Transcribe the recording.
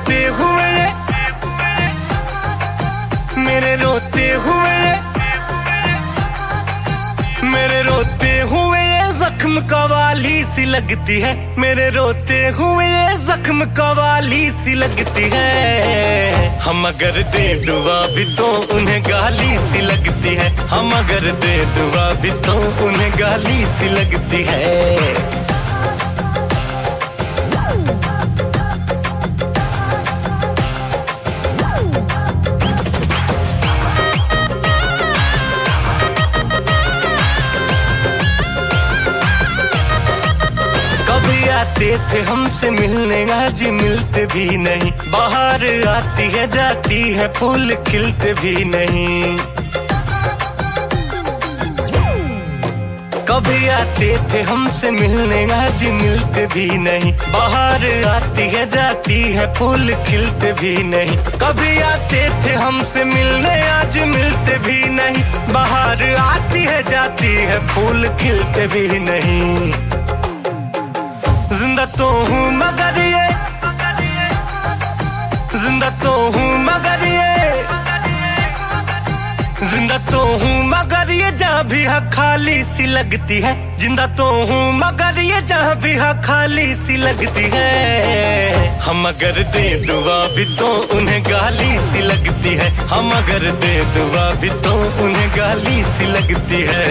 रोते हुए, मेरे रोते हुए, मेरे रोते हुए जख्म कवाली सी लगती है, मेरे रोते हुए जख्म कवाली सी लगती है। हम अगर दे दुआ भी तो उन्हें गाली सी लगती है, हम अगर दे दुआ भी तो उन्हें गाली सी लगती है। आते थे हमसे मिलने, आज मिलते भी नहीं, बाहर आती है जाती है फूल खिलते भी नहीं। कभी आते थे हमसे मिलने, आज मिलते भी नहीं, बाहर आती है जाती है फूल खिलते भी नहीं। कभी आते थे हमसे मिलने, आज मिलते भी नहीं, बाहर आती है जाती है फूल खिलते भी नहीं। जिंदा तो हूँ मगर ये, जिंदा तो हूँ मगर ये, जिंदा तो हूँ मगर ये जहाँ भी है खाली सी लगती है। जिंदा तो हूँ मगर ये जहाँ भी है खाली सी लगती है। हम अगर दे दुआ भी तो उन्हें गाली सी लगती है, हम अगर दे दुआ भी तो उन्हें गाली सी लगती है।